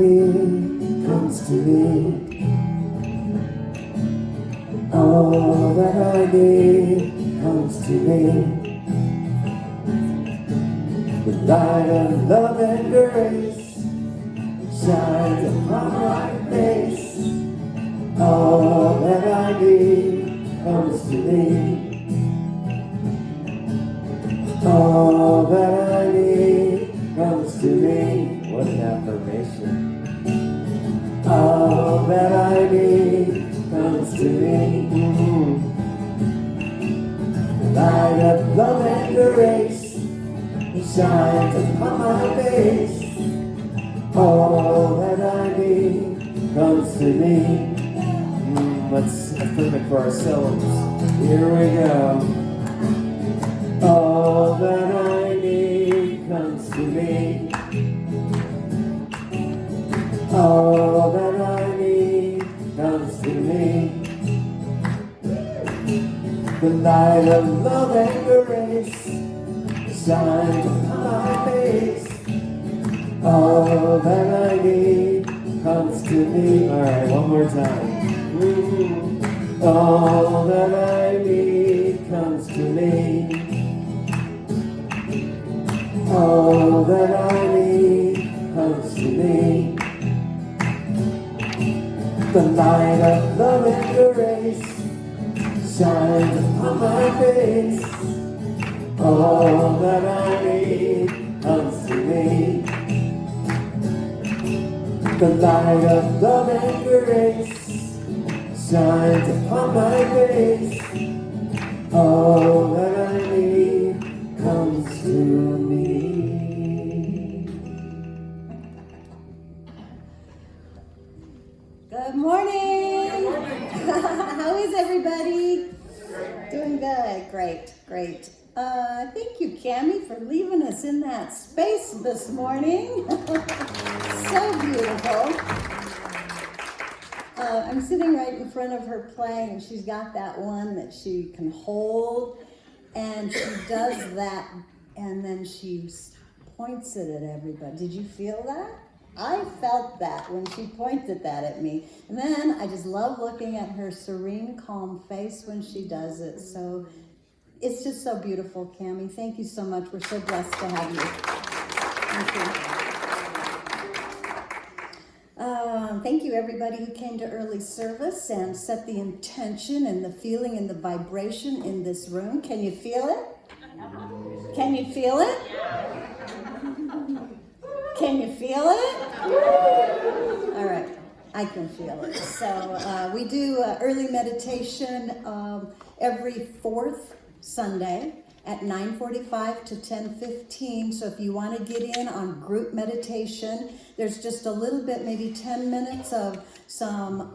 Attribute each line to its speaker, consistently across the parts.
Speaker 1: need comes to me. All that I need comes to me. The light of love and grace shines upon my face. All that I need comes to me. All that I need comes to me. What an affirmation. All that I need comes to me. The light of love and grace shines upon my face. All that I need comes to me. Let's affirm it for ourselves. Here we go. All that I need comes to me. All that I need comes to me. The light of love and grace shines upon my face. All that I need comes to me. All right, one more time. All that I need comes to me. All that I need comes to me. The light of love and grace shines upon my face. All that I need comes to me. The light of love and grace shines upon my face. All that I need comes to me.
Speaker 2: Good morning. How is everybody? Doing good. Great. Thank you, Cammie, for leaving us in that space this morning. So beautiful. I'm sitting right in front of her playing, and she's got that one that she can hold, and she does that, and then she points it at everybody. Did you feel that? I felt that when she pointed that at me. And then I just love looking at her serene, calm face when she does it. So it's just so beautiful, Cammie. Thank you so much. We're so blessed to have you. Thank you. Thank you, everybody who came to early service and set the intention and the feeling and the vibration in this room. Can you feel it? Can you feel it? Can you feel it? All right, I can feel it. So we do early meditation every fourth Sunday at 9:45 to 10:15. So if you want to get in on group meditation, there's just a little bit, maybe 10 minutes of some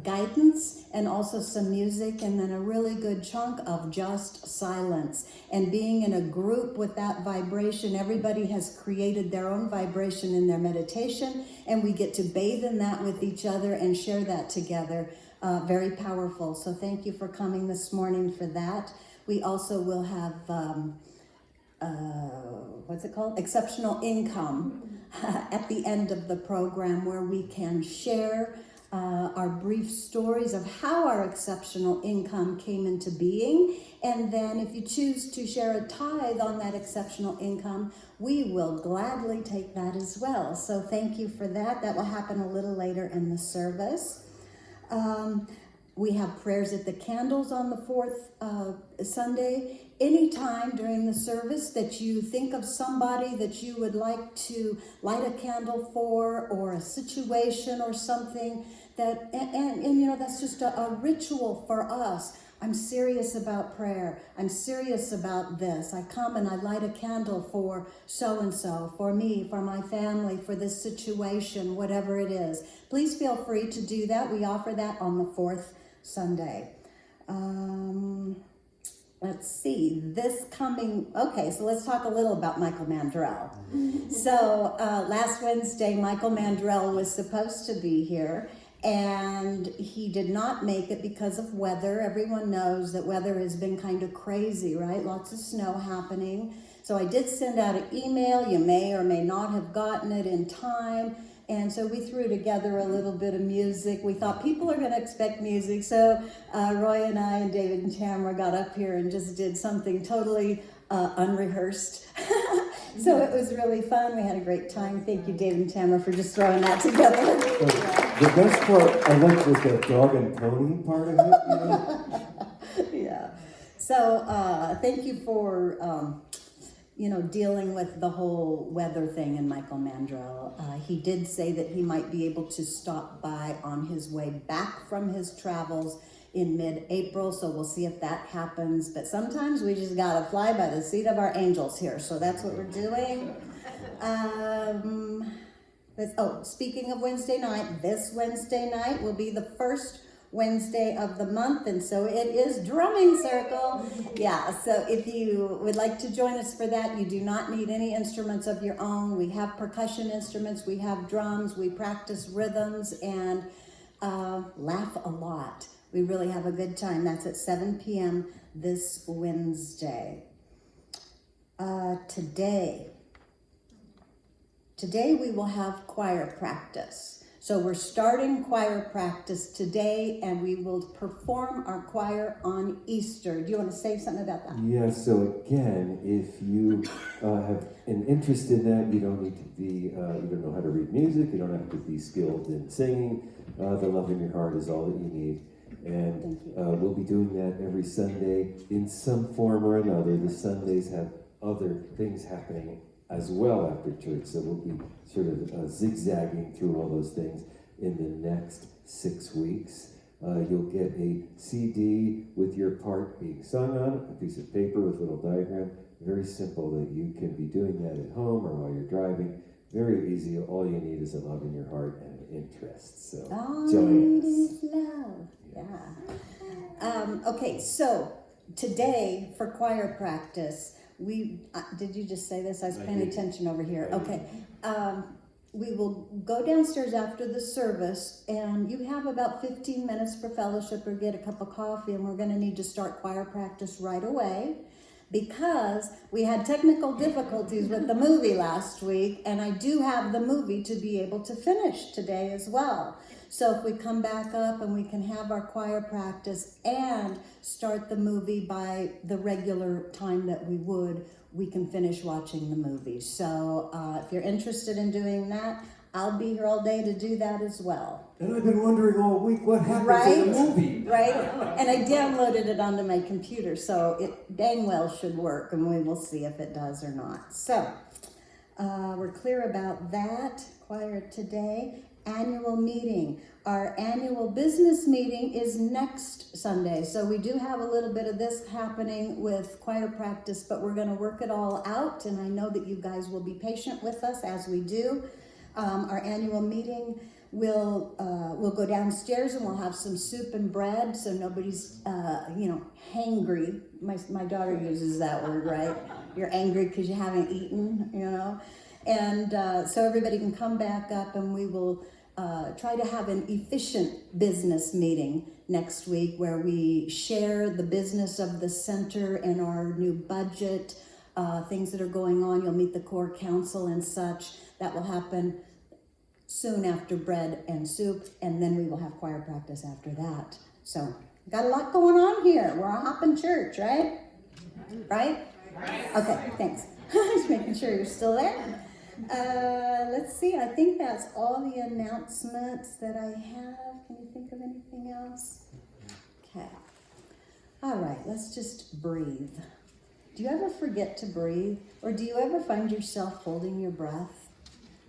Speaker 2: guidance and also some music, and then a really good chunk of just silence. And being in a group with that vibration, everybody has created their own vibration in their meditation, and we get to bathe in that with each other and share that together. Very powerful. So thank you for coming this morning for that. We also will have, what's it called? Exceptional income at the end of the program, where we can share our brief stories of how our exceptional income came into being. And then if you choose to share a tithe on that exceptional income, we will gladly take that as well. So thank you for that. That will happen a little later in the service. We have prayers at the candles on the fourth Sunday. Anytime during the service that you think of somebody that you would like to light a candle for, or a situation or something, that and you know, that's just a ritual for us. I'm serious about prayer. I'm serious about this. I come and I light a candle for so-and-so, for me, for my family, for this situation, whatever it is. Please feel free to do that. We offer that on the fourth Sunday. Let's see, okay, so let's talk a little about Michael Mandrell. So last Wednesday, Michael Mandrell was supposed to be here, and he did not make it because of weather. Everyone knows that weather has been kind of crazy, right? Lots of snow happening. So I did send out an email. You may or may not have gotten it in time. And so we threw together a little bit of music. We thought people are going to expect music. So Roy and I and David and Tamara got up here and just did something totally unrehearsed. So it was really fun. We had a great time. Thank you, David and Tamara, for just throwing that together.
Speaker 1: The best part I liked was the dog and pony part of it. You know?
Speaker 2: Yeah. So thank you for dealing with the whole weather thing in Michael Mandrell. He did say that he might be able to stop by on his way back from his travels in mid-April, so we'll see if that happens. But sometimes we just gotta fly by the seat of our angels here, so that's what we're doing. Speaking of Wednesday night, this Wednesday night will be the first Wednesday of the month, and so it is drumming circle. Yeah, so if you would like to join us for that, you do not need any instruments of your own. We have percussion instruments, we have drums, we practice rhythms, and laugh a lot. We really have a good time. That's at 7 p.m. this Wednesday. Today we will have choir practice. So we're starting choir practice today, and we will perform our choir on Easter. Do you want to say something about that?
Speaker 1: Yeah, so again, if you have an interest in that, you don't need to be, you don't know how to read music, you don't have to be skilled in singing. The love in your heart is all that you need. And we'll be doing that every Sunday in some form or another. The Sundays have other things happening as well after church, so we'll be sort of zigzagging through all those things in the next 6 weeks. You'll get a CD with your part being sung on it, a piece of paper with a little diagram. Very simple that you can be doing that at home or while you're driving. Very easy. All you need is a love in your heart and an interest. So join us.
Speaker 2: Love. Yeah. Okay, so today for choir practice, did you just say this? I was paying attention over here. Okay. We will go downstairs after the service, and you have about 15 minutes for fellowship or get a cup of coffee, and we're going to need to start choir practice right away because we had technical difficulties with the movie last week, and I do have the movie to be able to finish today as well. So if we come back up and we can have our choir practice and start the movie by the regular time that we can finish watching the movie. So if you're interested in doing that, I'll be here all day to do that as well.
Speaker 1: And I've been wondering all week what happens in the movie.
Speaker 2: Right? And I downloaded it onto my computer, so it dang well should work, and we will see if it does or not. So we're clear about that. Choir today. Annual meeting. Our annual business meeting is next Sunday. So we do have a little bit of this happening with choir practice, but we're going to work it all out. And I know that you guys will be patient with us as we do. Our annual meeting we'll go downstairs and we'll have some soup and bread. So nobody's, hangry. My daughter uses that word, right? You're angry because you haven't eaten, And so everybody can come back up, and we will try to have an efficient business meeting next week where we share the business of the center and our new budget, things that are going on. You'll meet the core council and such. That will happen soon after bread and soup, and then we will have choir practice after that. So got a lot going on here. We're a hopping church, right? Right? Okay, thanks. Just making sure you're still there. Let's see, I think that's all the announcements that I have. Can you think of anything else? Okay. All right, let's just breathe. Do you ever forget to breathe? Or do you ever find yourself holding your breath?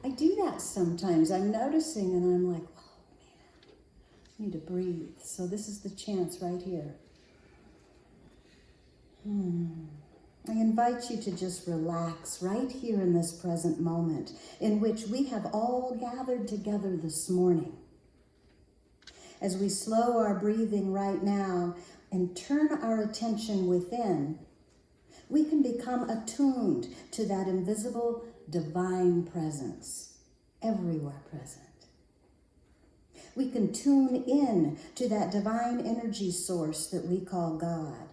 Speaker 2: I do that sometimes. I'm noticing and I'm like, oh man, I need to breathe. So this is the chance right here. I invite you to just relax right here in this present moment in which we have all gathered together this morning. As we slow our breathing right now and turn our attention within, we can become attuned to that invisible divine presence, everywhere present. We can tune in to that divine energy source that we call God.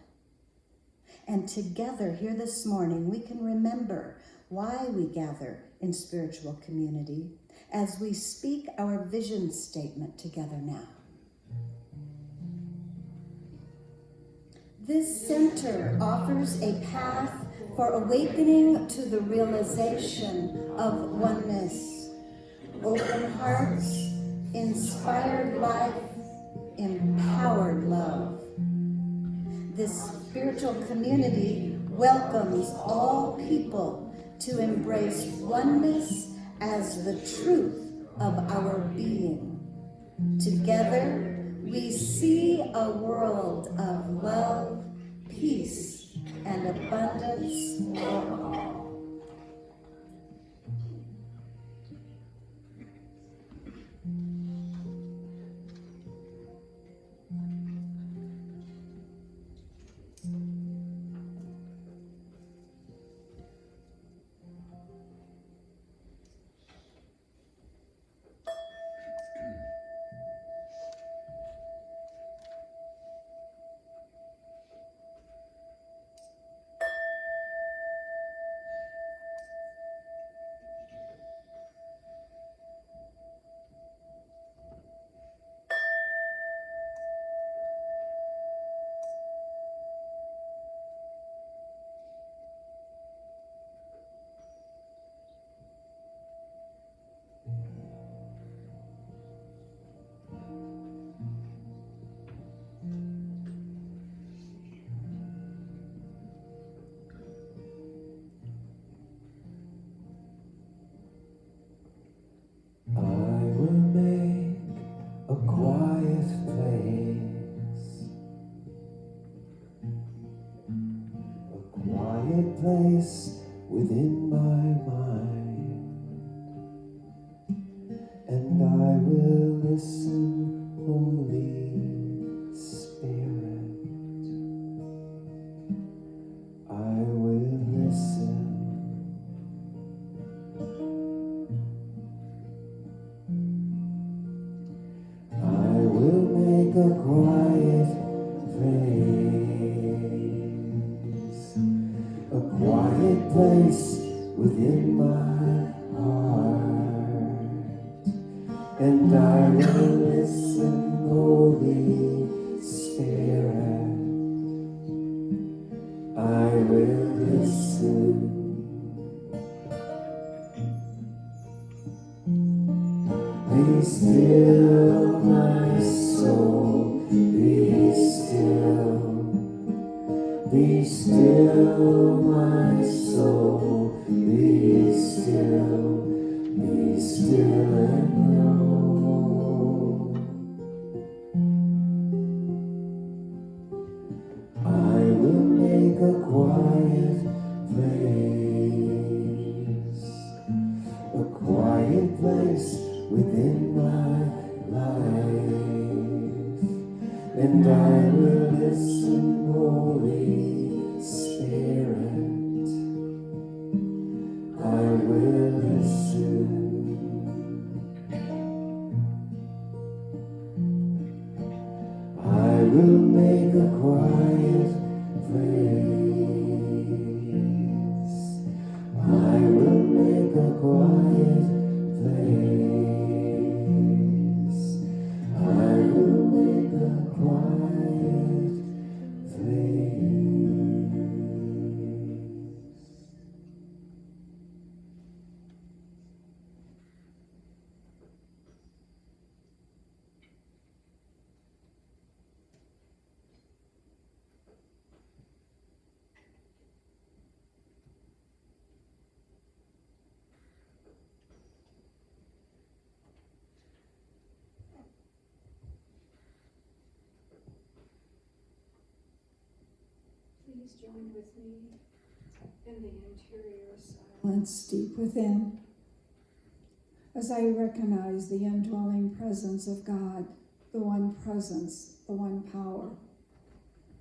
Speaker 2: And together here this morning, we can remember why we gather in spiritual community as we speak our vision statement together now. This center offers a path for awakening to the realization of oneness, open hearts, inspired life, empowered love. This spiritual community welcomes all people to embrace oneness as the truth of our being. Together, we see a world of love, peace, and abundance for all.
Speaker 1: I will make a quiet place within my mind, and I will listen, Holy Spirit. I will listen. I will make a quiet place within my heart, and I will listen, Holy Spirit. I will listen. Be still, my soul, be still. Be still, my soul, be still and know. I will make a quiet place within my life, and I will listen, Holy Spirit. I will listen. I will make a quiet place. I will make a quiet place. I will make a quiet place.
Speaker 3: Please join with me in the interior silence deep within, as I recognize the indwelling presence of God, the one presence, the one power,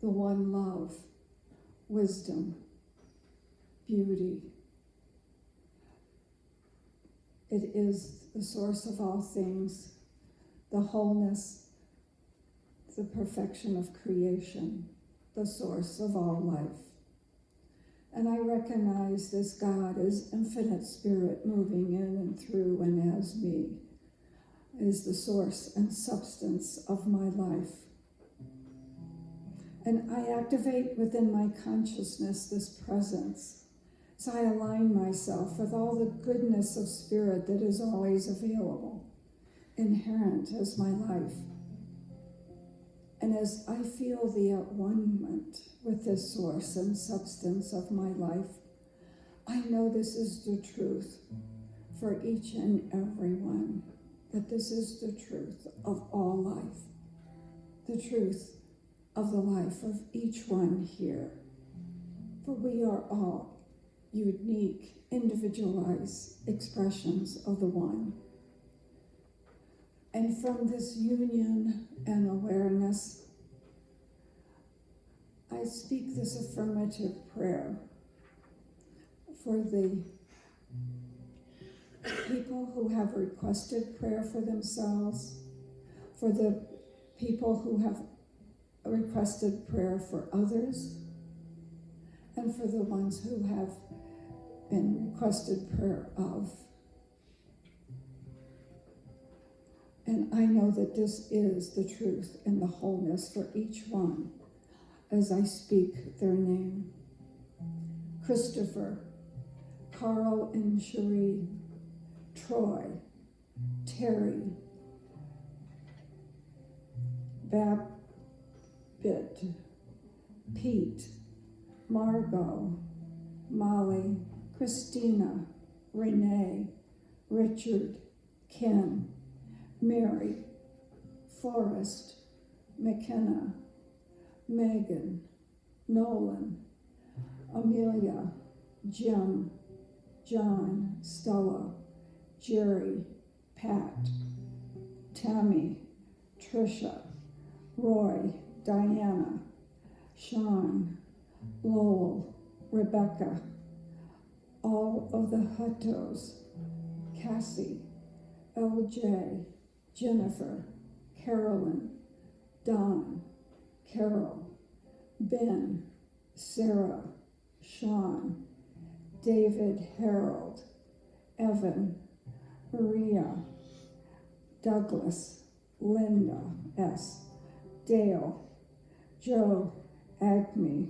Speaker 3: the one love, wisdom, beauty. It is the source of all things, the wholeness, the perfection of creation, the source of all life. And I recognize this God as infinite spirit moving in and through and as me, is the source and substance of my life. And I activate within my consciousness this presence. So I align myself with all the goodness of spirit that is always available, inherent as my life. And as I feel the at-one-ment with this source and substance of my life, I know this is the truth for each and every one, that this is the truth of all life, the truth of the life of each one here. For we are all unique, individualized expressions of the one. And from this union and awareness, I speak this affirmative prayer for the people who have requested prayer for themselves, for the people who have requested prayer for others, and for the ones who have been requested prayer of. And I know that this is the truth and the wholeness for each one as I speak their name. Christopher, Carl and Cherie, Troy, Terry, Babbitt, Pete, Margot, Molly, Christina, Renee, Richard, Ken, Mary, Forrest, McKenna, Megan, Nolan, Amelia, Jim, John, Stella, Jerry, Pat, Tammy, Trisha, Roy, Diana, Sean, Lowell, Rebecca, all of the Huttos, Cassie, LJ, Jennifer, Carolyn, Don, Carol, Ben, Sarah, Sean, David, Harold, Evan, Maria, Douglas, Linda S., Dale, Joe, Agme,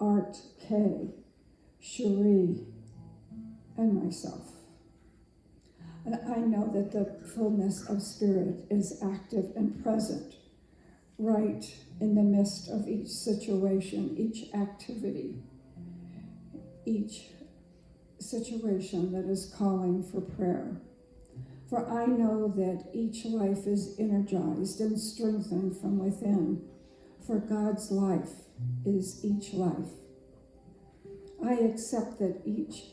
Speaker 3: Art K., Cherie, and myself. And I know that the fullness of spirit is active and present right in the midst of each situation, each activity, each situation that is calling for prayer. For I know that each life is energized and strengthened from within, for God's life is each life. I accept that each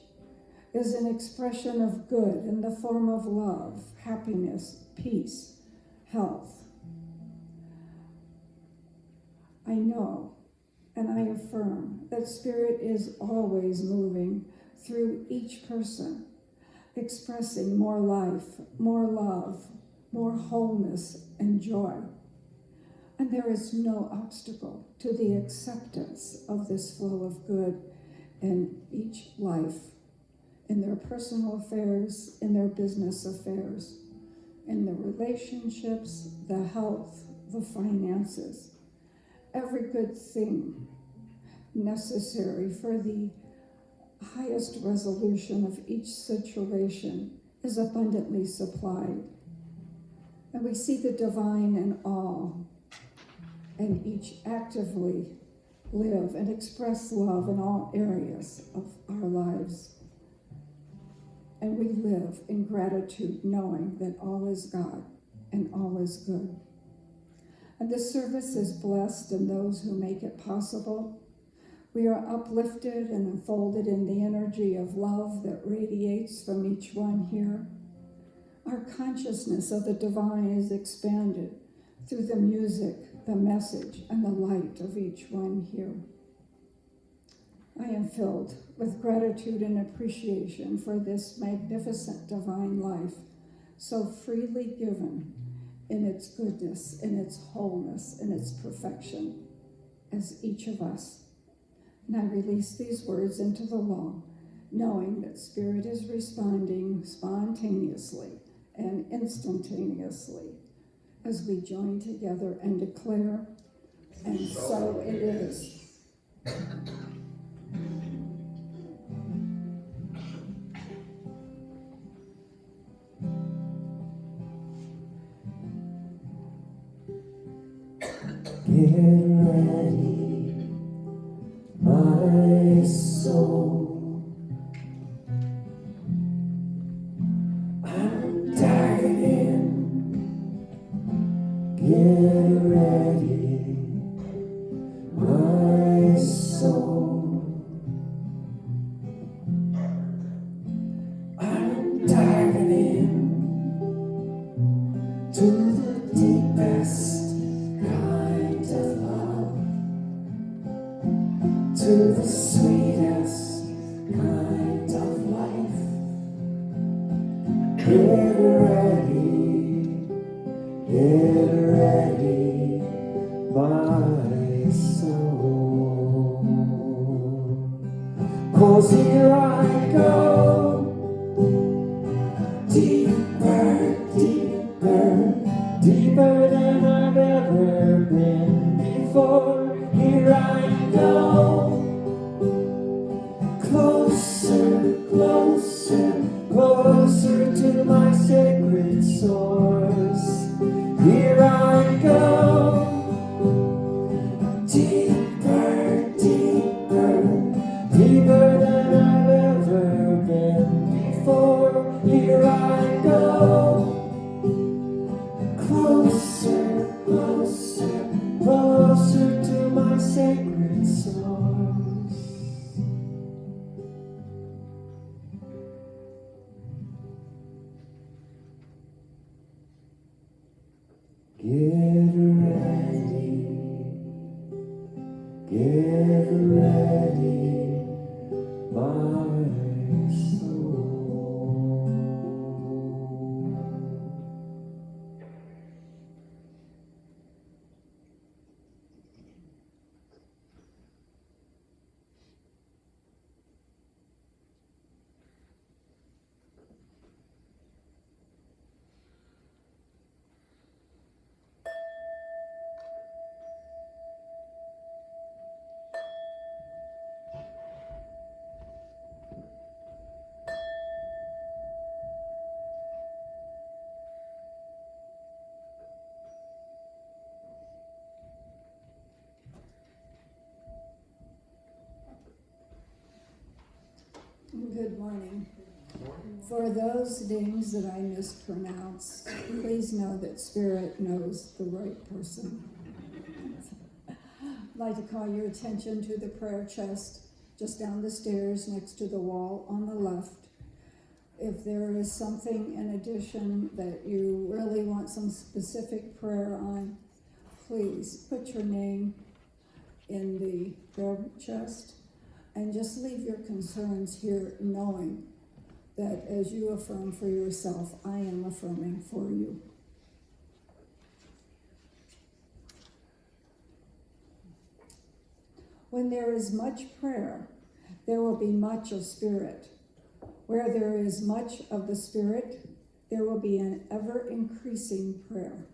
Speaker 3: is an expression of good in the form of love, happiness, peace, health. I know and I affirm that Spirit is always moving through each person, expressing more life, more love, more wholeness and joy. And there is no obstacle to the acceptance of this flow of good in each life, in their personal affairs, in their business affairs, in the relationships, the health, the finances, every good thing necessary for the highest resolution of each situation is abundantly supplied. And we see the divine in all, and each actively live and express love in all areas of our lives. And we live in gratitude, knowing that all is God and all is good. And this service is blessed, and those who make it possible. We are uplifted and enfolded in the energy of love that radiates from each one here. Our consciousness of the divine is expanded through the music, the message, and the light of each one here. I am filled with gratitude and appreciation for this magnificent divine life, so freely given in its goodness, in its wholeness, in its perfection, as each of us. And I release these words into the law, knowing that Spirit is responding spontaneously and instantaneously as we join together and declare, and so it is.
Speaker 1: Get ready, my soul. I'm diving in. Get ready, my soul. I'm diving in to the deepest kind of love, to the sweetest kind of life. Get ready, my soul. 'Cause here I go, deeper, deeper, deeper than I've ever been before. Here I go, closer, closer, closer to my sacred source. Here I go, deeper, deeper, deeper than I've ever been before. Here I go, closer, closer, closer to my sacred source. Get ready, my soul.
Speaker 3: Good morning. For those names that I mispronounced, please know that Spirit knows the right person. I'd like to call your attention to the prayer chest just down the stairs next to the wall on the left. If there is something in addition that you really want some specific prayer on, please put your name in the prayer chest and just leave your concerns here, knowing that as you affirm for yourself, I am affirming for you. When there is much prayer, there will be much of Spirit. Where there is much of the Spirit, there will be an ever-increasing prayer.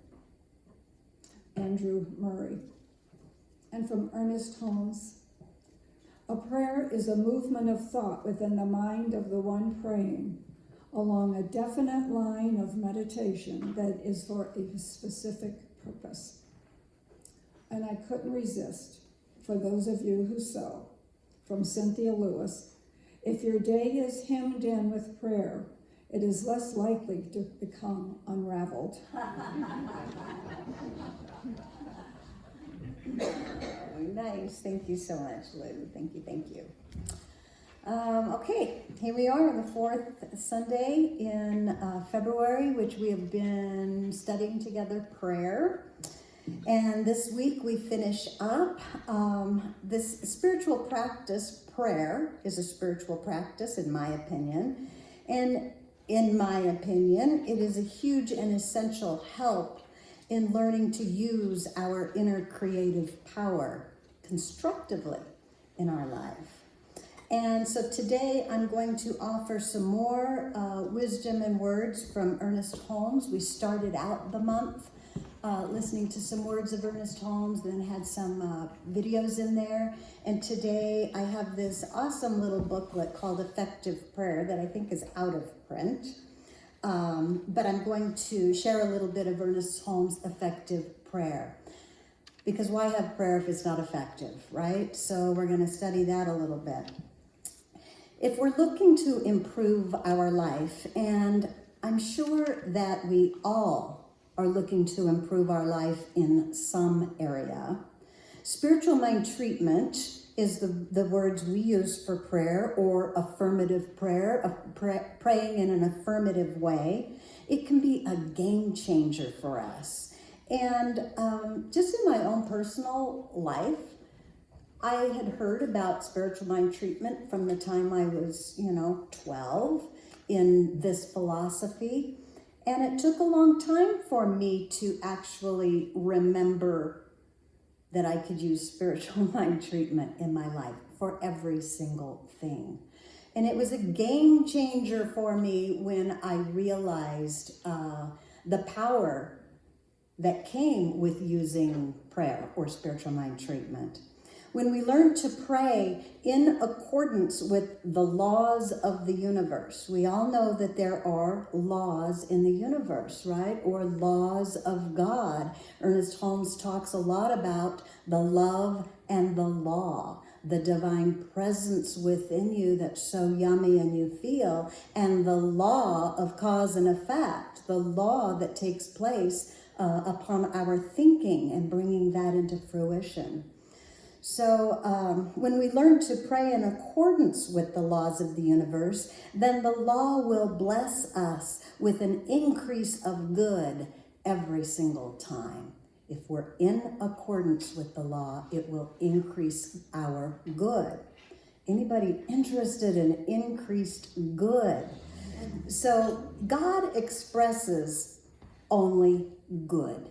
Speaker 3: Andrew Murray. And from Ernest Holmes, a prayer is a movement of thought within the mind of the one praying along a definite line of meditation that is for a specific purpose. And I couldn't resist, for those of you who sew, from Cynthia Lewis, if your day is hemmed in with prayer, it is less likely to become unraveled.
Speaker 2: Nice. Thank you so much, Lou. Thank you. Okay, here we are, the fourth Sunday in February, which we have been studying together prayer. And this week we finish up this spiritual practice. Prayer is a spiritual practice, in my opinion. And in my opinion, it is a huge and essential help in learning to use our inner creative power constructively in our life. And so today I'm going to offer some more wisdom and words from Ernest Holmes. We started out the month listening to some words of Ernest Holmes, then had some videos in there. And today I have this awesome little booklet called Effective Prayer that I think is out of print. But I'm going to share a little bit of Ernest Holmes' Effective Prayer. Because why have prayer if it's not effective, right? So we're going to study that a little bit. If we're looking to improve our life, and I'm sure that we all are looking to improve our life in some area, spiritual mind treatment is the words we use for prayer, or affirmative prayer, praying in an affirmative way. It can be a game changer for us. And just in my own personal life, I had heard about spiritual mind treatment from the time I was, 12 in this philosophy. And it took a long time for me to actually remember that I could use spiritual mind treatment in my life for every single thing. And it was a game changer for me when I realized the power that came with using prayer or spiritual mind treatment. When we learn to pray in accordance with the laws of the universe, we all know that there are laws in the universe, right? Or laws of God. Ernest Holmes talks a lot about the love and the law, the divine presence within you that's so yummy and you feel, and the law of cause and effect, the law that takes place upon our thinking and bringing that into fruition. So when we learn to pray in accordance with the laws of the universe, then the law will bless us with an increase of good every single time. If we're in accordance with the law, it will increase our good. Anybody interested in increased good? So God expresses only good.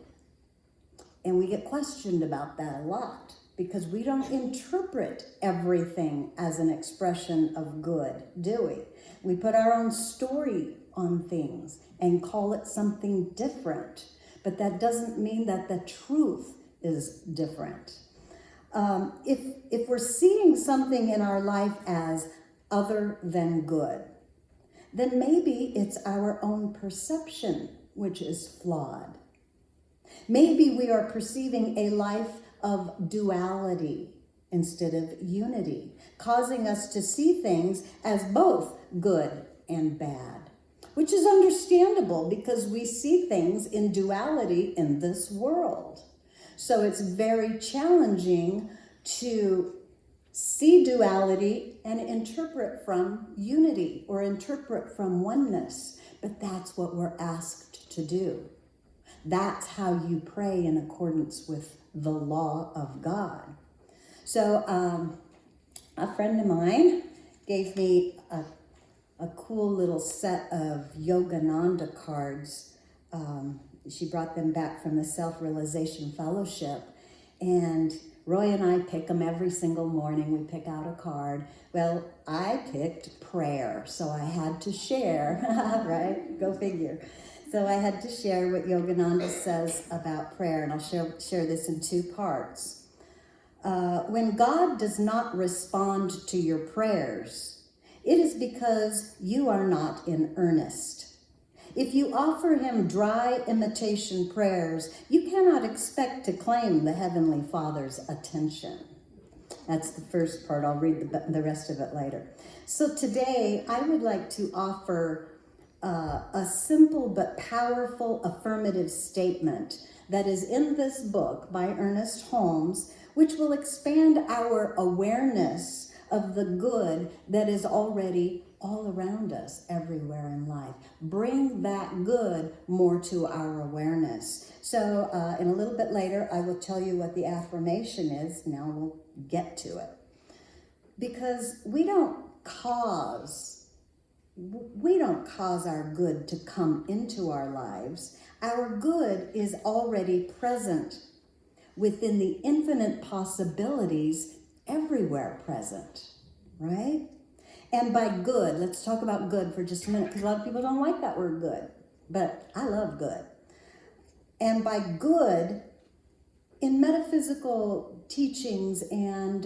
Speaker 2: And we get questioned about that a lot, because we don't interpret everything as an expression of good, do we? We put our own story on things and call it something different, but that doesn't mean that the truth is different. If we're seeing something in our life as other than good, then maybe it's our own perception which is flawed. Maybe we are perceiving a life of duality instead of unity, causing us to see things as both good and bad, which is understandable because we see things in duality in this world. So it's very challenging to see duality and interpret from unity or interpret from oneness, but that's what we're asked to do. That's how you pray in accordance with the law of God. So a friend of mine gave me a cool little set of Yogananda cards. She brought them back from the Self-Realization Fellowship. And Roy and I pick them every single morning. We pick out a card. Well, I picked prayer, so I had to share, right? Go figure. So I had to share what Yogananda says about prayer, and I'll share this in two parts. When God does not respond to your prayers, it is because you are not in earnest. If you offer him dry imitation prayers, you cannot expect to claim the Heavenly Father's attention. That's the first part. I'll read the rest of it later. So today, I would like to offer a simple but powerful affirmative statement that is in this book by Ernest Holmes, which will expand our awareness of the good that is already all around us everywhere in life. Bring that good more to our awareness. So in a little bit later, I will tell you what the affirmation is. Now we'll get to it. Because we don't cause our good to come into our lives. Our good is already present within the infinite possibilities everywhere present, right? And by good, let's talk about good for just a minute, because a lot of people don't like that word good, but I love good. And by good, in metaphysical teachings and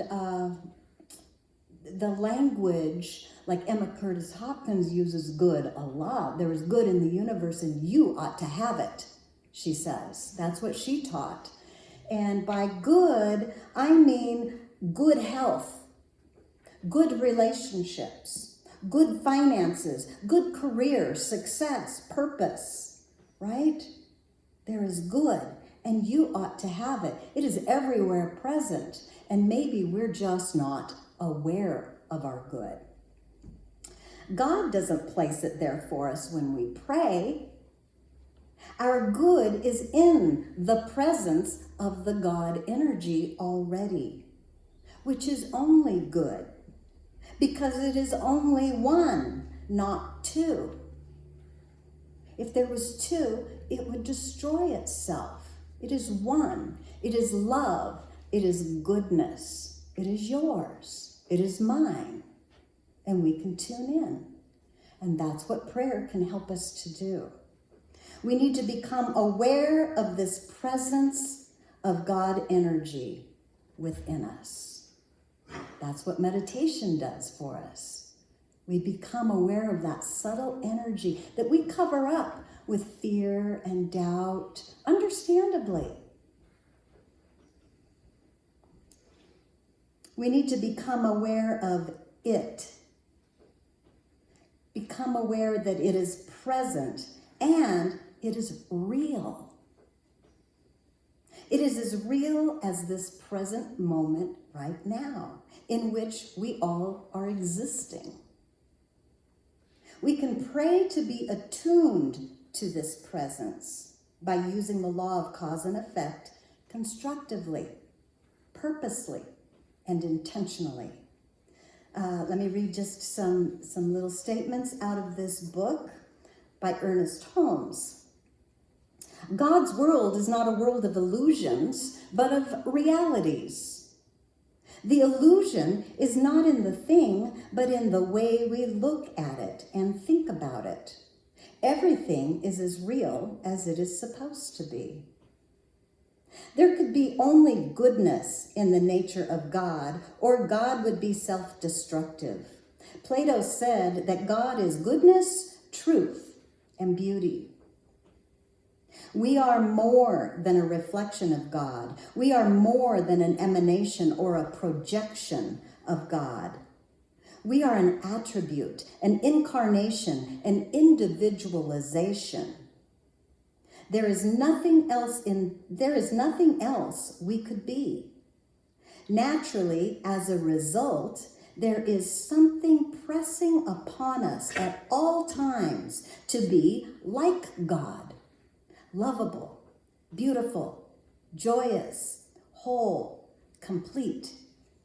Speaker 2: the language, like Emma Curtis Hopkins uses good a lot. There is good in the universe and you ought to have it, she says. That's what she taught. And by good, I mean good health, good relationships, good finances, good career, success, purpose, right? There is good, and you ought to have it. It is everywhere present, and maybe we're just not aware of our good. God doesn't place it there for us when we pray. Our good is in the presence of the God energy already, which is only good, because it is only one, not two. If there was two, it would destroy itself. It is one. It is love. It is goodness. It is yours. It is mine. And we can tune in. And that's what prayer can help us to do. We need to become aware of this presence of God energy within us. That's what meditation does for us. We become aware of that subtle energy that we cover up with fear and doubt, understandably. We need to become aware of it. Become aware that it is present and it is real. It is as real as this present moment right now, in which we all are existing. We can pray to be attuned to this presence by using the law of cause and effect constructively, purposely, and intentionally. Let me read just some little statements out of this book by Ernest Holmes. God's world is not a world of illusions, but of realities. The illusion is not in the thing, but in the way we look at it and think about it. Everything is as real as it is supposed to be. There could be only goodness in the nature of God, or God would be self-destructive. Plato said that God is goodness, truth, and beauty. We are more than a reflection of God. We are more than an emanation or a projection of God. We are an attribute, an incarnation, an individualization. There is nothing else we could be. Naturally, as a result, there is something pressing upon us at all times to be like God. Lovable, beautiful, joyous, whole, complete,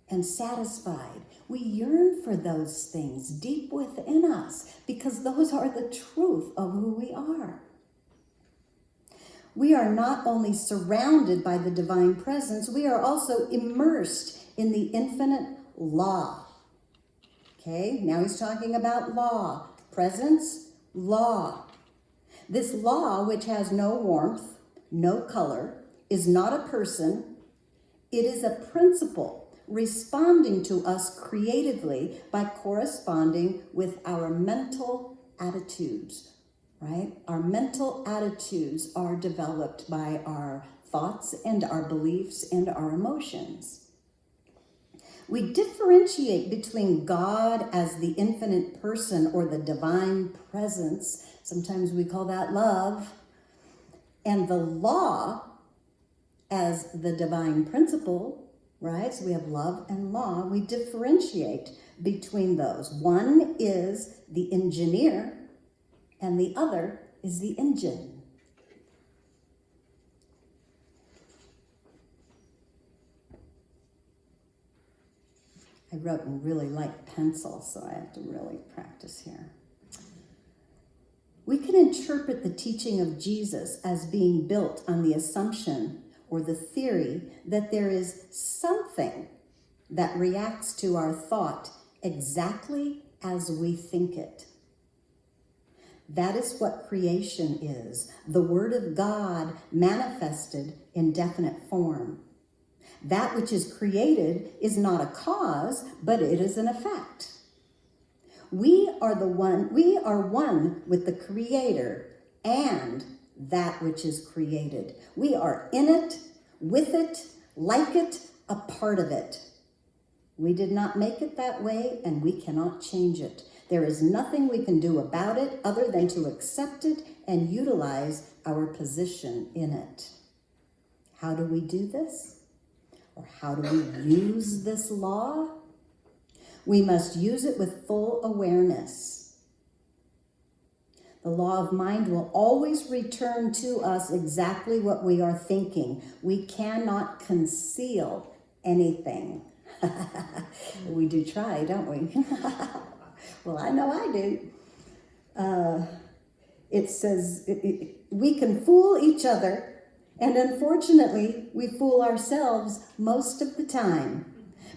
Speaker 2: and satisfied. We yearn for those things deep within us because those are the truth of who we are. We are not only surrounded by the divine presence, we are also immersed in the infinite law. Okay, now he's talking about law. Presence, law. This law, which has no warmth, no color, is not a person. It is a principle responding to us creatively by corresponding with our mental attitudes, right? Our mental attitudes are developed by our thoughts and our beliefs and our emotions. We differentiate between God as the infinite person or the divine presence. Sometimes we call that love. And the law as the divine principle, right? So we have love and law. We differentiate between those. One is the engineer and the other is the engine. I wrote in really light pencil, so I have to really practice here. We can interpret the teaching of Jesus as being built on the assumption or the theory that there is something that reacts to our thought exactly as we think it. That is what creation is, the Word of God manifested in definite form. That which is created is not a cause, but it is an effect. We are one with the Creator and that which is created. We are in it, with it, like it, a part of it. We did not make it that way, and we cannot change it. There is nothing we can do about it other than to accept it and utilize our position in it. How do we do this? Or how do we use this law? We must use it with full awareness. The law of mind will always return to us exactly what we are thinking. We cannot conceal anything. We do try, don't we? Well, I know I do. It says we can fool each other, and unfortunately, we fool ourselves most of the time.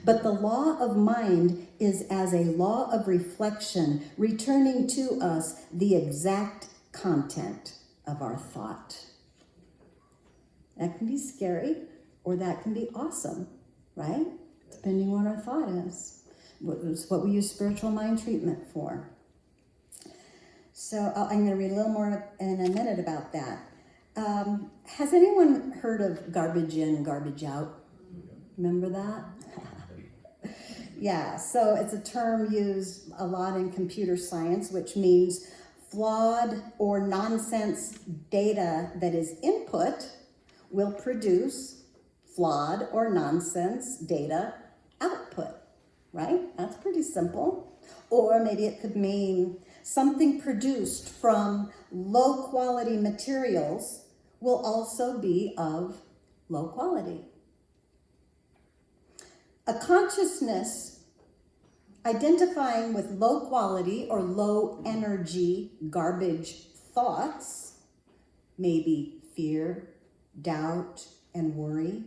Speaker 2: But the law of mind is as a law of reflection, returning to us the exact content of our thought. That can be scary, or that can be awesome, right? Depending on what our thought is. It's what we use spiritual mind treatment for. So I'm going to read a little more in a minute about that. Has anyone heard of garbage in, garbage out? Remember that? Yeah, so it's a term used a lot in computer science, which means flawed or nonsense data that is input will produce flawed or nonsense data output, right? That's pretty simple. Or maybe it could mean something produced from low quality materials will also be of low quality. A consciousness identifying with low quality or low energy garbage thoughts, maybe fear, doubt, and worry,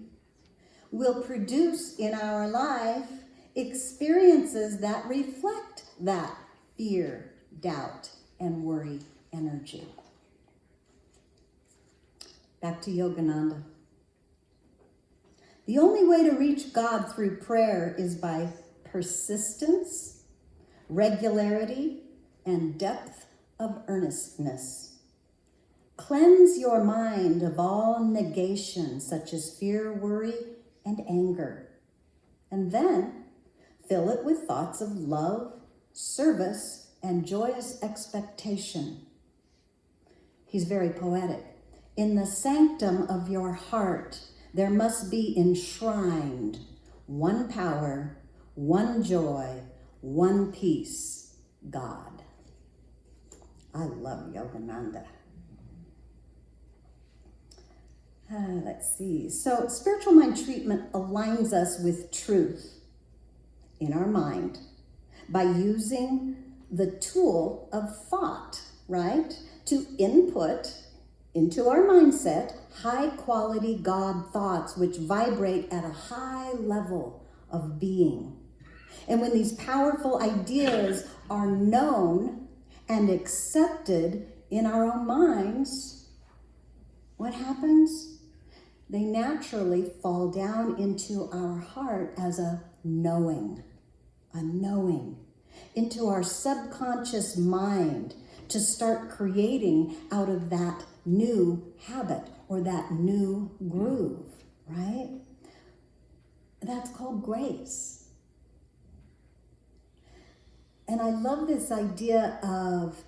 Speaker 2: will produce in our life experiences that reflect that fear, doubt, and worry energy. Back to Yogananda. The only way to reach God through prayer is by persistence, regularity, and depth of earnestness. Cleanse your mind of all negation, such as fear, worry, and anger. And then fill it with thoughts of love, service, and joyous expectation. He's very poetic. In the sanctum of your heart, there must be enshrined one power, one joy, one peace, God. I love Yogananda. Let's see. So spiritual mind treatment aligns us with truth in our mind by using the tool of thought, right? To input into our mindset high quality God thoughts which vibrate at a high level of being. And when these powerful ideas are known and accepted in our own minds, what happens? They naturally fall down into our heart as a knowing, into our subconscious mind to start creating out of that new habit or that new groove, right? That's called grace. And I love this idea of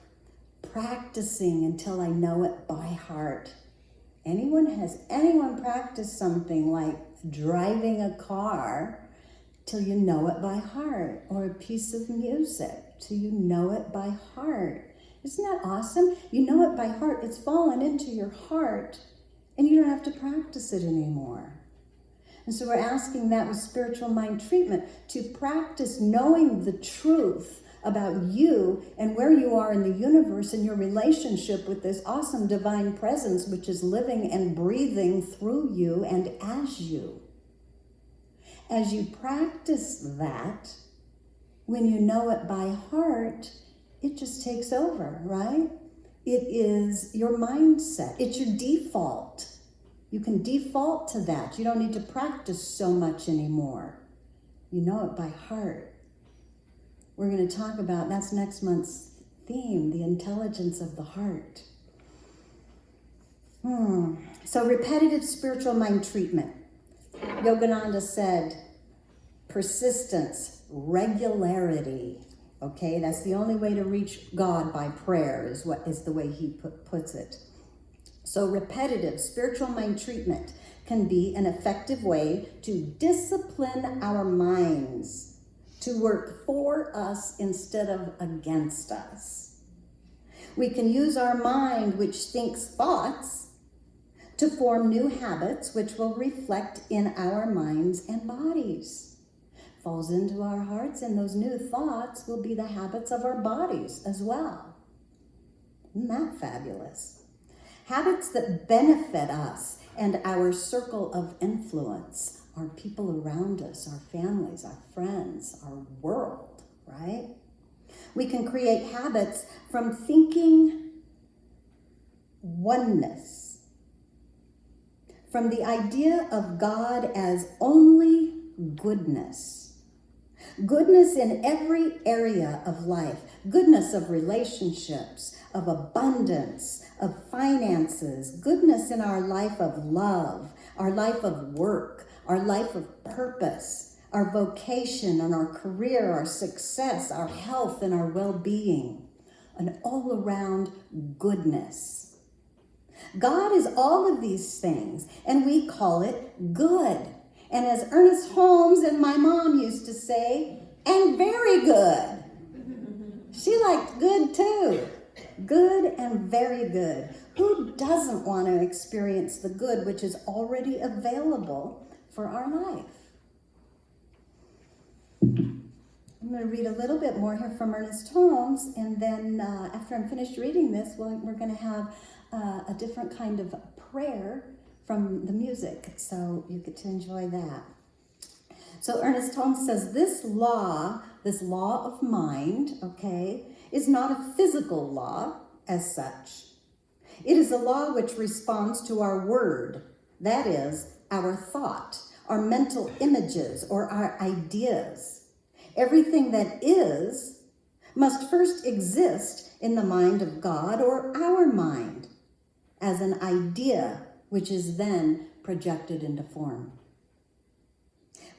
Speaker 2: practicing until I know it by heart. Has anyone practiced something like driving a car till you know it by heart, or a piece of music till you know it by heart? Isn't that awesome? You know it by heart. It's fallen into your heart, and you don't have to practice it anymore. And so we're asking that with spiritual mind treatment, to practice knowing the truth about you and where you are in the universe and your relationship with this awesome divine presence which is living and breathing through you and as you. as you practice that, when you know it by heart, it just takes over, right? It is your mindset. It's your default. You can default to that. You don't need to practice so much anymore. You know it by heart. We're going to talk about, that's next month's theme, the intelligence of the heart. So repetitive spiritual mind treatment. Yogananda said, persistence, regularity. Okay, that's the only way to reach God by prayer, is the way he puts it. So repetitive spiritual mind treatment can be an effective way to discipline our minds to work for us instead of against us. We can use our mind, which thinks thoughts, to form new habits which will reflect in our minds and bodies. Falls into our hearts, and those new thoughts will be the habits of our bodies as well. Isn't that fabulous? Habits that benefit us and our circle of influence, our people around us, our families, our friends, our world, right? We can create habits from thinking oneness, from the idea of God as only goodness. Goodness in every area of life. Goodness of relationships, of abundance, of finances. Goodness in our life of love, our life of work, our life of purpose, our vocation and our career, our success, our health and our well-being. An all-around goodness. God is all of these things, and we call it good. And as Ernest Holmes and my mom used to say, and very good. She liked good too. Good and very good. Who doesn't want to experience the good which is already available for our life? I'm going to read a little bit more here from Ernest Holmes, and then after I'm finished reading this, we're going to have a different kind of prayer from the music, so you get to enjoy that. So Ernest Holmes says, this law of mind, okay, is not a physical law as such. It is a law which responds to our word, that is, our thought, our mental images, or our ideas. Everything that is must first exist in the mind of God or our mind as an idea, which is then projected into form.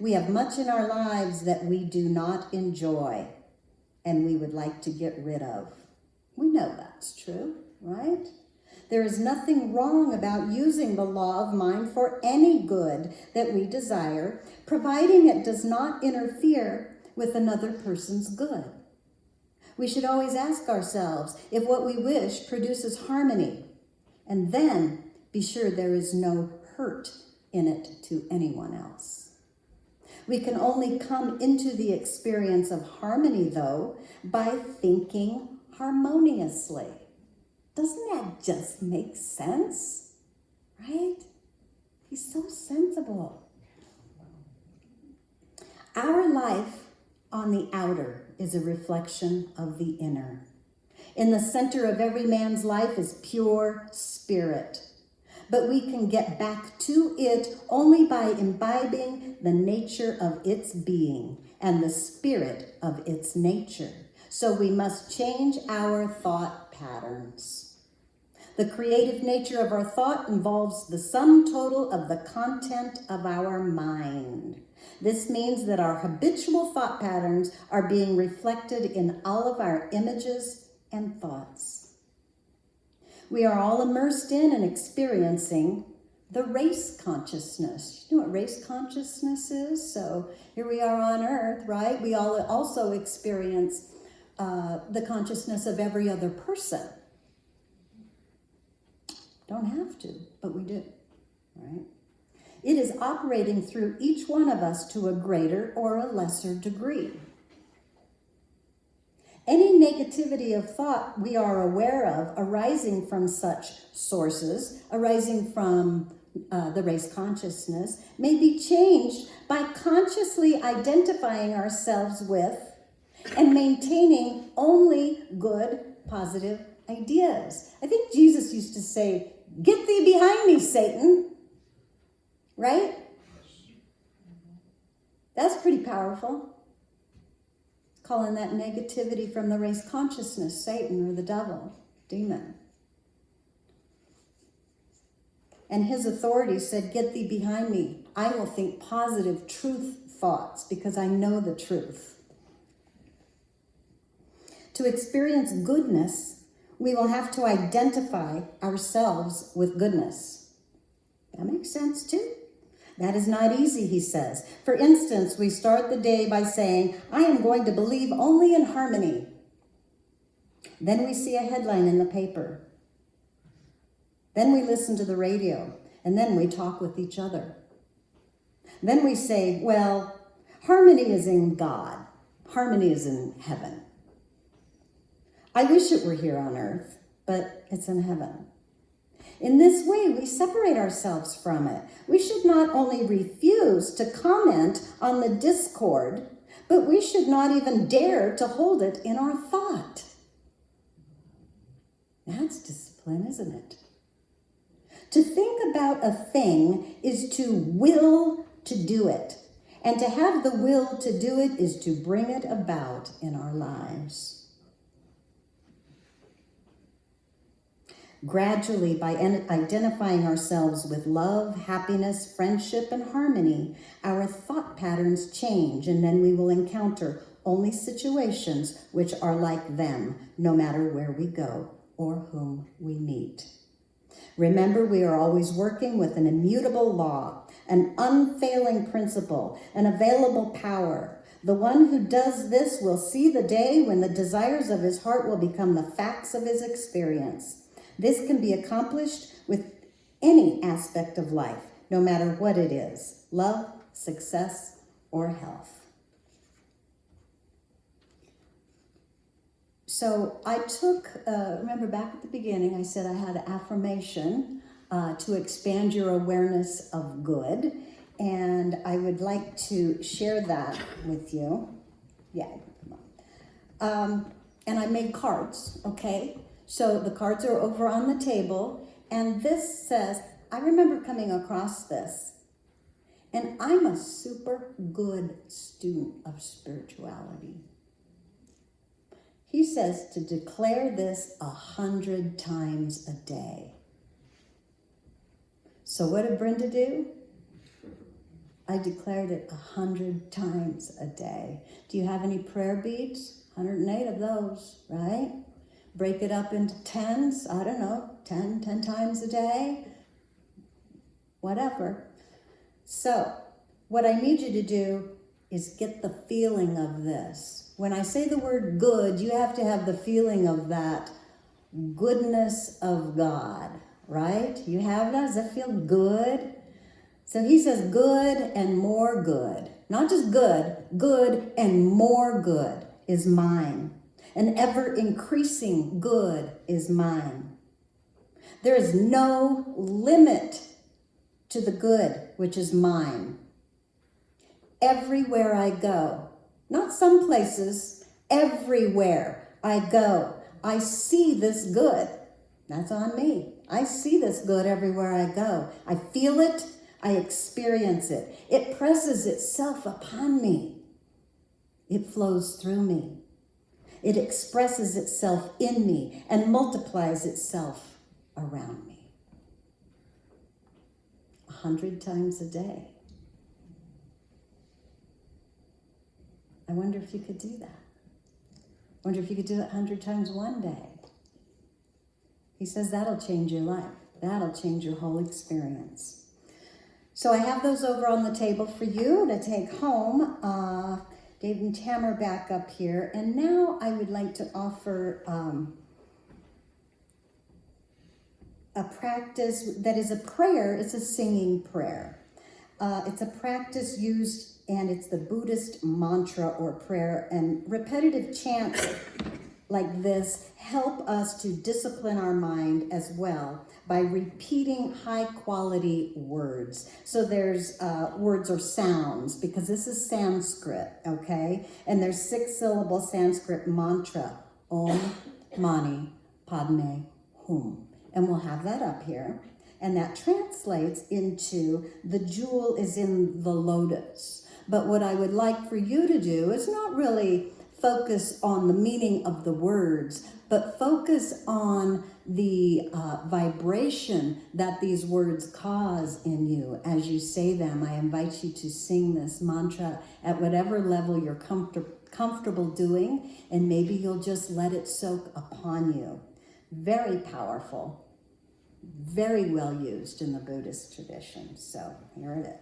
Speaker 2: We have much in our lives that we do not enjoy and we would like to get rid of. We know that's true, right? There is nothing wrong about using the law of mind for any good that we desire, providing it does not interfere with another person's good. We should always ask ourselves if what we wish produces harmony, and then be sure there is no hurt in it to anyone else. We can only come into the experience of harmony, though, by thinking harmoniously. Doesn't that just make sense? Right? He's so sensible. Our life on the outer is a reflection of the inner. In the center of every man's life is pure spirit. But we can get back to it only by imbibing the nature of its being and the spirit of its nature. So we must change our thought patterns. The creative nature of our thought involves the sum total of the content of our mind. This means that our habitual thought patterns are being reflected in all of our images and thoughts. We are all immersed in and experiencing the race consciousness. You know what race consciousness is? So here we are on Earth, right? We all also experience the consciousness of every other person. Don't have to, but we do, right? It is operating through each one of us to a greater or a lesser degree. Any negativity of thought we are aware of arising from such sources, arising from the race consciousness, may be changed by consciously identifying ourselves with and maintaining only good, positive ideas. I think Jesus used to say, "Get thee behind me, Satan." Right? That's pretty powerful. Calling that negativity from the race consciousness, Satan, or the devil, demon. And his authority said, "Get thee behind me. I will think positive truth thoughts because I know the truth." To experience goodness, we will have to identify ourselves with goodness. That makes sense too. That is not easy, he says. For instance, we start the day by saying, "I am going to believe only in harmony." Then we see a headline in the paper. Then we listen to the radio, and then we talk with each other. Then we say, "Well, harmony is in God. Harmony is in heaven. I wish it were here on earth, but it's in heaven." In this way, we separate ourselves from it. We should not only refuse to comment on the discord, but we should not even dare to hold it in our thought. That's discipline, isn't it? To think about a thing is to will to do it. And to have the will to do it is to bring it about in our lives. Gradually, by identifying ourselves with love, happiness, friendship, and harmony, our thought patterns change, and then we will encounter only situations which are like them, no matter where we go or whom we meet. Remember, we are always working with an immutable law, an unfailing principle, an available power. The one who does this will see the day when the desires of his heart will become the facts of his experience. This can be accomplished with any aspect of life, no matter what it is: love, success, or health. So I took, remember back at the beginning, I said I had an affirmation to expand your awareness of good, and I would like to share that with you. Yeah, come on. And I made cards, okay? So the cards are over on the table, and this says, I remember coming across this, and I'm a super good student of spirituality. He says to declare this 100 times a day. So what did Brenda do? I declared it 100 times a day. Do you have any prayer beads? 108 of those, right? Break it up into tens, I don't know, 10 times a day, whatever. So what I need you to do is get the feeling of this. When I say the word good, you have to have the feeling of that goodness of God, right? You have that? Does that feel good? So he says good and more good. Not just good, good and more good is mine. An ever-increasing good is mine. There is no limit to the good which is mine. Everywhere I go, not some places, everywhere I go, I see this good. That's on me. I see this good everywhere I go. I feel it. I experience it. It presses itself upon me. It flows through me. It expresses itself in me and multiplies itself around me. 100 times a day. I wonder if you could do that. I wonder if you could do it 100 times one day. He says that'll change your life. That'll change your whole experience. So I have those over on the table for you to take home. Dave and Tam are back up here. And now I would like to offer a practice that is a prayer. It's a singing prayer. It's a practice used, and it's the Buddhist mantra or prayer, and repetitive chants like this help us to discipline our mind as well by repeating high quality words. So there's words or sounds, because this is Sanskrit, okay? And there's 6-syllable Sanskrit mantra, Om Mani Padme Hum. And we'll have that up here. And that translates into the jewel is in the lotus. But what I would like for you to do is not really focus on the meaning of the words, but focus on the vibration that these words cause in you as you say them. I invite you to sing this mantra at whatever level you're comfortable doing, and maybe you'll just let it soak upon you. Very powerful, very well used in the Buddhist tradition. So here it is.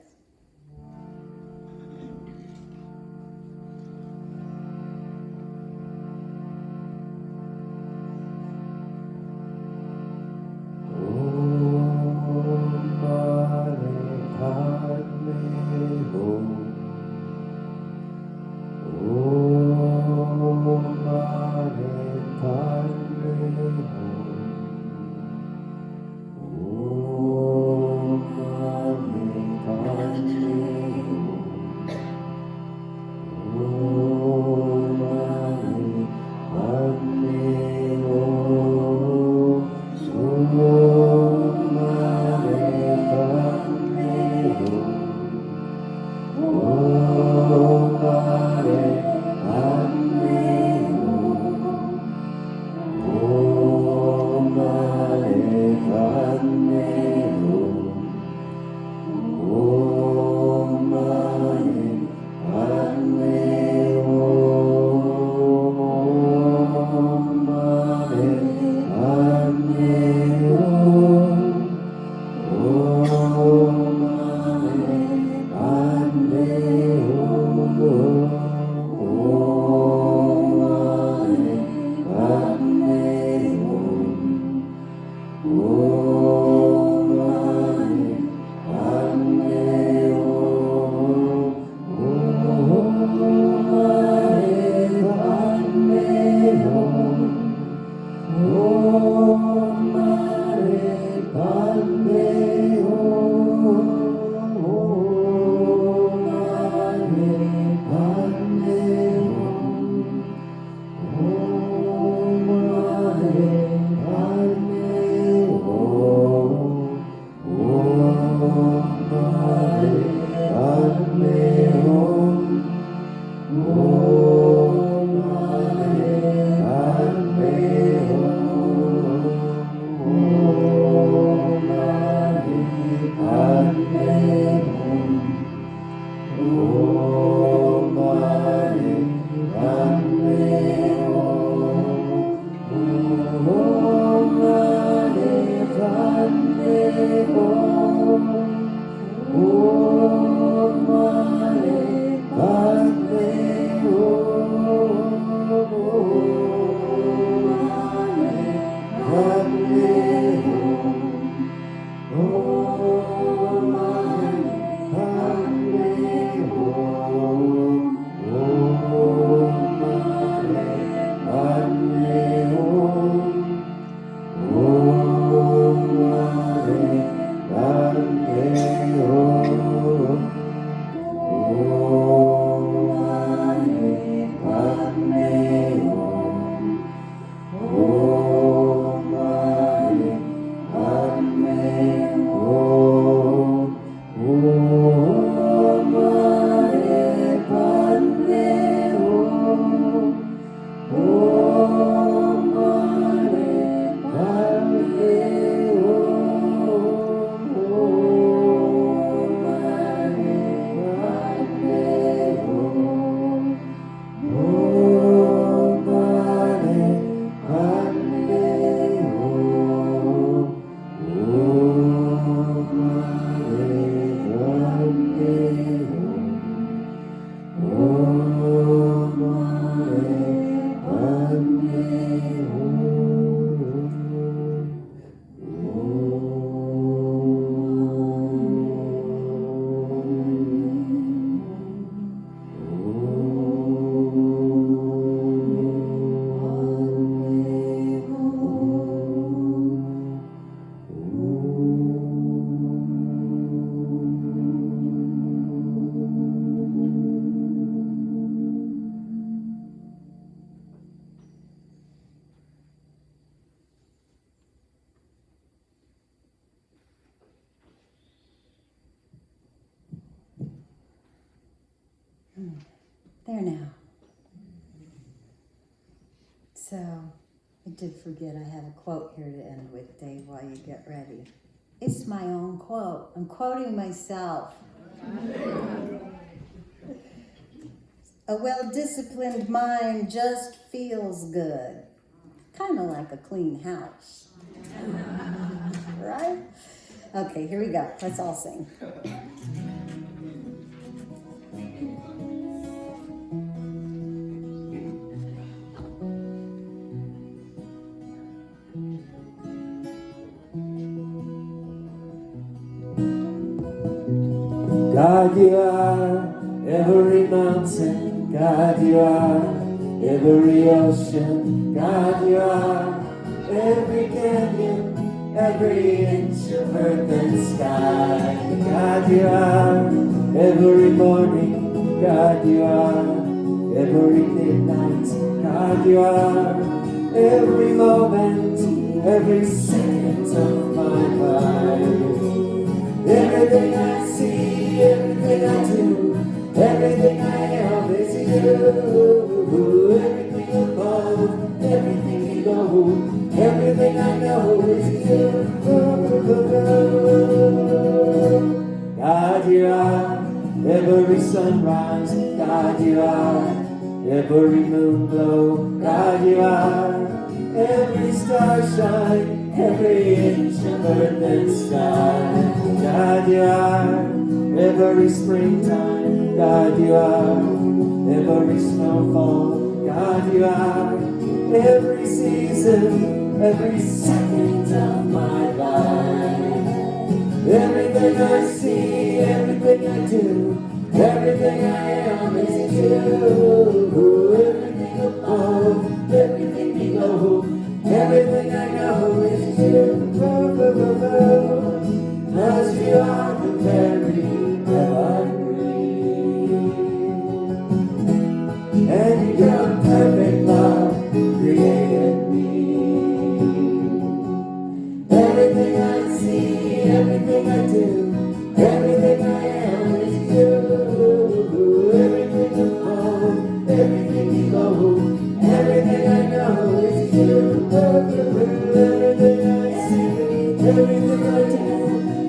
Speaker 2: There now. So, I did forget I have a quote here to end with, Dave, while you get ready. It's my own quote. I'm quoting myself. A well-disciplined mind just feels good. Kind of like a clean house. Right? Okay, here we go. Let's all sing.
Speaker 1: God, you are every mountain. God, you are every ocean. God, you are every canyon, every inch of earth and sky. God, you are every morning. God, you are every midnight. God, you are every moment, every second of my life. Everything I see, everything I do, everything I am is you. Everything above, everything below, everything I know is you. God, you are every sunrise. God, you are every moon glow. God, you are every star shine, every inch of earth and sky. God, you are every springtime. God, you are every snowfall. God, you are every season, every second of my life. Everything I see, everything I do, everything I am is you. Everything above, everything below, everything I know is you. 'Cause you are the very evergreen. And your perfect love created me. Everything I see, everything I do, everything I am is you. Everything above, everything below, everything I know is you. Everything I see, everything I do,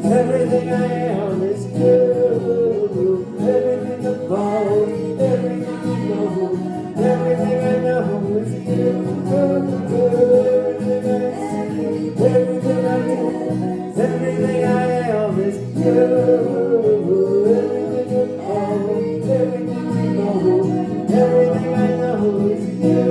Speaker 1: everything I am is you. Everything above, everything below, everything I know is you. Everything I see, everything I do, everything I am is you. Everything above, everything below, everything I know is you.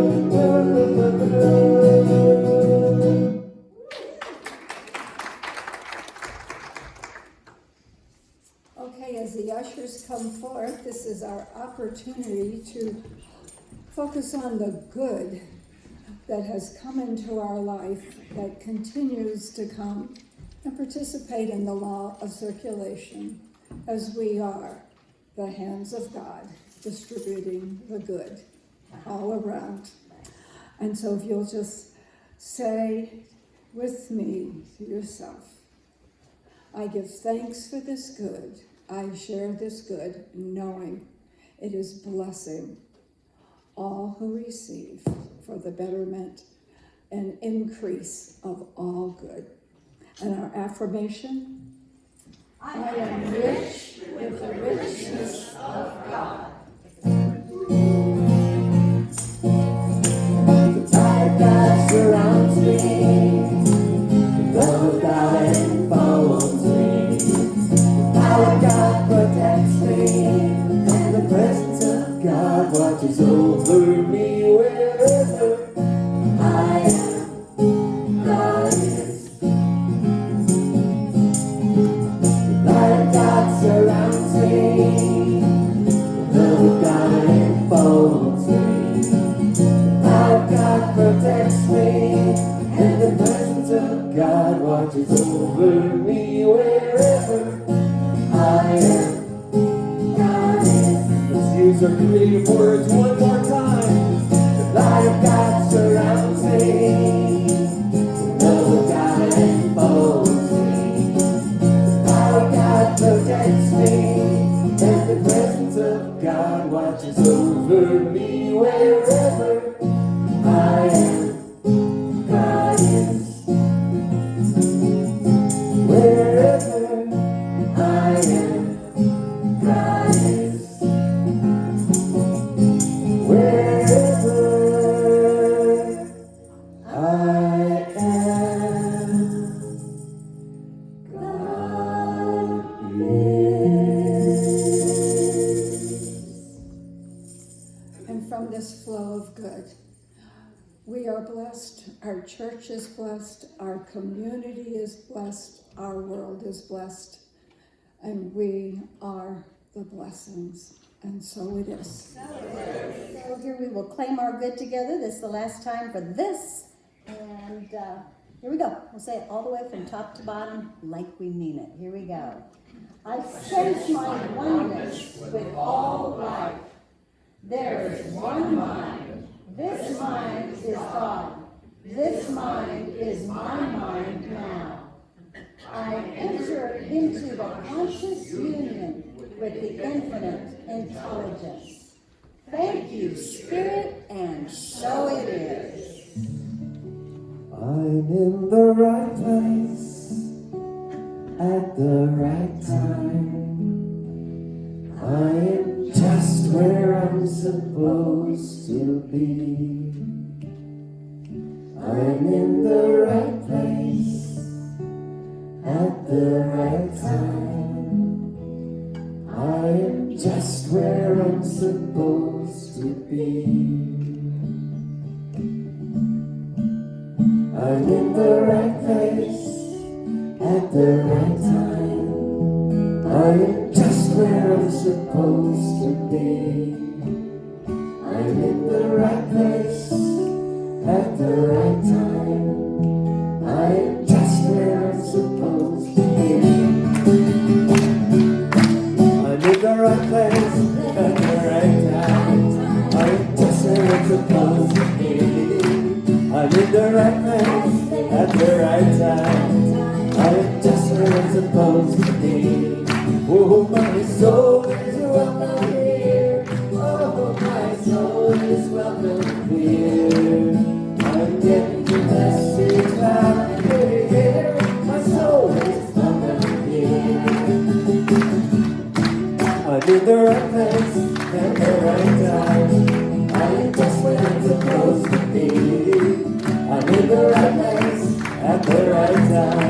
Speaker 3: Okay, as the ushers come forth, this is our opportunity to focus on the good that has come into our life, that continues to come, and participate in the law of circulation as we are the hands of God distributing the good all around. And so if you'll just say with me to yourself, I give thanks for this good. I share this good, knowing it is blessing all who receive for the betterment and increase of all good. And our affirmation, I am rich with the richness of God.
Speaker 1: Light that surrounds me, the love of God enfolds me. Power of God protects me, and the presence of God watches over me wherever I am. God is. The light of God surrounds me, the
Speaker 3: good. We are blessed, our church is blessed, our community is blessed, our world is blessed, and we are the blessings. And so it is.
Speaker 2: So here we will claim our good together. This is the last time for this. And here we go. We'll say it all the way from top to bottom like we mean it. Here we go. I sense my oneness with all life. There is one mind. This mind is God. This mind is my mind now. I enter into the conscious union with the infinite intelligence. Thank you, Spirit, and so it is.
Speaker 1: I'm in the right place at the right time. I am just where I'm supposed to be. I'm in the right place at the right time. I am just where I'm supposed to be. I'm in the right place at the right time. I am just where I'm supposed to be. I'm in the right place at the right time. I am just where I'm supposed to be. I'm in the right place at the right time. I am just where I'm supposed to be. I'm in the right place at the right time. I am just where I'm supposed to be. Oh, my soul is welcome here. Oh, my soul is welcome here. I'm getting the message loud and clear. My soul is welcome here. I'm in the right place at the right time. I am just where I'm supposed to be. I'm in the right place at the right time.